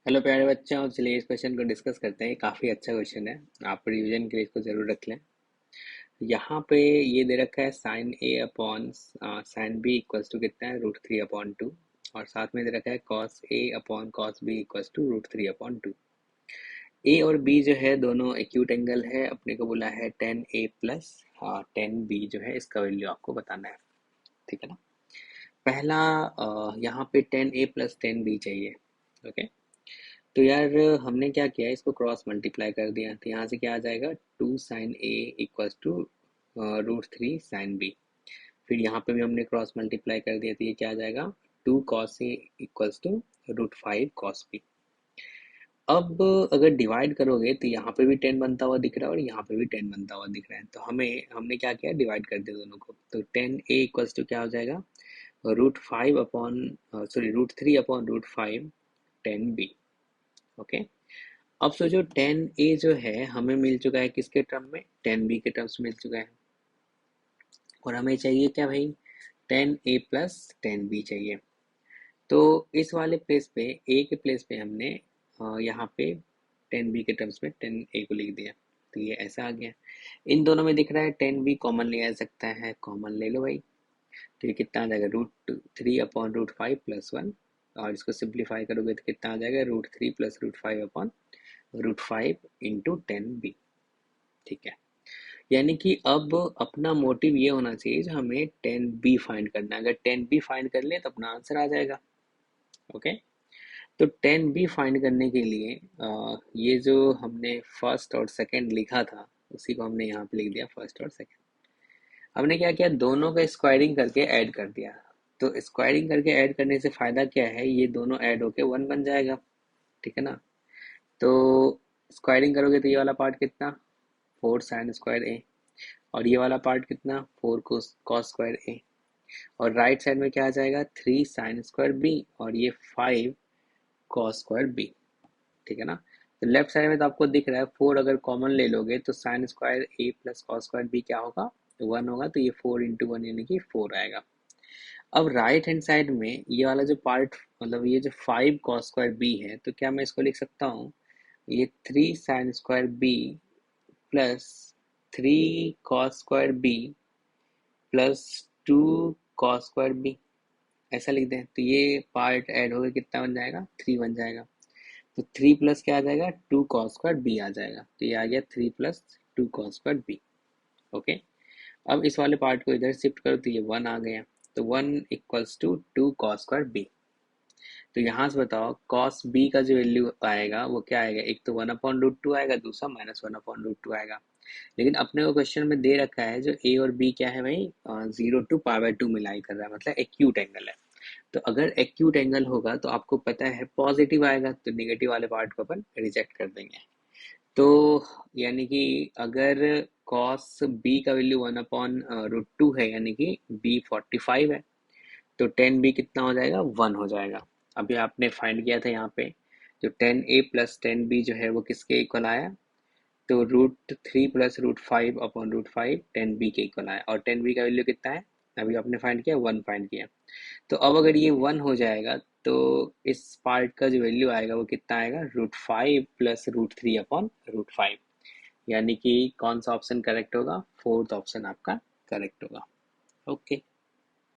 Hello प्यारे बच्चों, चलिए इस क्वेश्चन को डिस्कस करते हैं। काफ़ी अच्छा क्वेश्चन है। आप रिवीजन के लिए इसको जरूर रख लें। यहाँ पे ये दे रखा है sine A upon sine B equals to कितना है, √3/2। और साथ में दे रखा है cos A upon cos B equals to √3/2। A और बी जो है दोनों एक्यूट एंगल है। अपने को बोला है 10A प्लस 10B जो है, इसका वैल्यू आपको बताना है। ठीक है ना। पहला यहाँ पे 10A प्लस 10B चाहिए। ओके। तो यार हमने क्या किया, इसको क्रॉस मल्टीप्लाई कर दिया। तो यहाँ से क्या आ जाएगा, 2 sin A equals to √3 sin B। फिर यहाँ पे भी हमने क्रॉस मल्टीप्लाई कर दिया, तो ये क्या आ जाएगा, 2 cos A equals to √5 cos B। अब अगर डिवाइड करोगे तो यहाँ पे भी 10 बनता हुआ दिख रहा है और यहाँ पे भी 10 बनता हुआ दिख रहा है। तो हमने क्या किया, डिवाइड कर दिया दोनों को। तो 10A इक्वल्स टू क्या हो जाएगा, √3/5 10B। ओके। अब सोचो 10A जो है हमें मिल चुका है किसके टर्म में, 10B के टर्म्स मिल चुका है। और हमें चाहिए क्या भाई, 10A प्लस 10B चाहिए। तो इस वाले प्लेस पे, A के प्लेस पे हमने यहाँ पे 10B के टर्म्स में 10A को लिख दिया। तो ये ऐसा आ गया। इन दोनों में दिख रहा है 10B कॉमन लिया जा सकता है, कॉमन ले लो भाई। तो ये कितना आ जाएगा, √3/5 + 1। और इसको सिंप्लीफाई करोगे तो कितना आ जाएगा, √3 + √5/√5 इंटू 10B। ठीक है। यानी कि अब अपना मोटिव ये होना चाहिए जो हमें 10B फाइंड करना है। अगर 10B फाइंड कर ले तो अपना आंसर आ जाएगा। ओके। तो 10B फाइंड करने के लिए ये जो हमने फर्स्ट और सेकंड लिखा था, उसी को हमने यहाँ पे लिख दिया, फर्स्ट और सेकंड। हमने क्या किया, दोनों का स्क्वायरिंग करके ऐड कर दिया। तो स्क्वायरिंग करके ऐड करने से फायदा क्या है, ये दोनों ऐड होके 1 बन जाएगा। ठीक है ना। तो स्क्वायरिंग करोगे तो ये वाला पार्ट कितना, 4 sin² A। और ये वाला पार्ट कितना, 4 cos² A। और राइट साइड में क्या आ जाएगा, 3 sin²B। और ये 5 cos²B। ठीक है ना। तो लेफ्ट साइड में तो आपको दिख रहा है 4, अगर कॉमन ले लोगे तो sin² A plus cos² B क्या होगा, 1 होगा। तो ये 4 × 1 यानी कि 4 आएगा। अब राइट हैंड साइड में ये वाला जो पार्ट, मतलब ये जो 5 cos² B है, तो क्या मैं इसको लिख सकता हूँ, ये 3 sin² B plus 3 cos² B plus 2 cos²B, ऐसा लिख दें। तो ये पार्ट ऐड होकर कितना बन जाएगा, 3 बन जाएगा। तो 3 प्लस क्या आ जाएगा, 2 cos²B आ जाएगा। तो ये आ गया 3 + 2 cos²B। ओके। अब इस वाले पार्ट को इधर शिफ्ट करो तो ये 1 आ गया। तो 1 इक्वल्स टू 2 cos²B। तो यहाँ से बताओ कॉस बी का जो वैल्यू आएगा वो क्या आएगा, एक तो 1/√2 आएगा, दूसरा -1/√2 आएगा। लेकिन अपने को क्वेश्चन में दे रखा है जो ए और बी क्या है भाई, 0 to π/2 मिलाई कर रहा है, मतलब एक्यूट एंगल है। तो अगर एक्यूट एंगल होगा तो आपको पता है पॉजिटिव आएगा, तो नेगेटिव वाले पार्ट को अपन रिजेक्ट कर देंगे। तो यानी कि अगर कॉस बी का वैल्यू 1/√2 है, यानी कि बी 45 है, तो 10B कितना हो जाएगा, 1 हो जाएगा। अभी आपने फाइंड किया था यहाँ पे, जो 10A प्लस 10B जो है वो किसके इक्वल आया, तो √3 + √5/√5 10B के इक्वल आया। और 10B का वैल्यू कितना है, अभी आपने फाइंड किया, 1 फाइंड किया। तो अब अगर ये 1 हो जाएगा तो इस पार्ट का जो वैल्यू आएगा वो कितना आएगा, √5 + √3/√5। यानी कि कौन सा ऑप्शन करेक्ट होगा, फोर्थ ऑप्शन आपका करेक्ट होगा। ओके।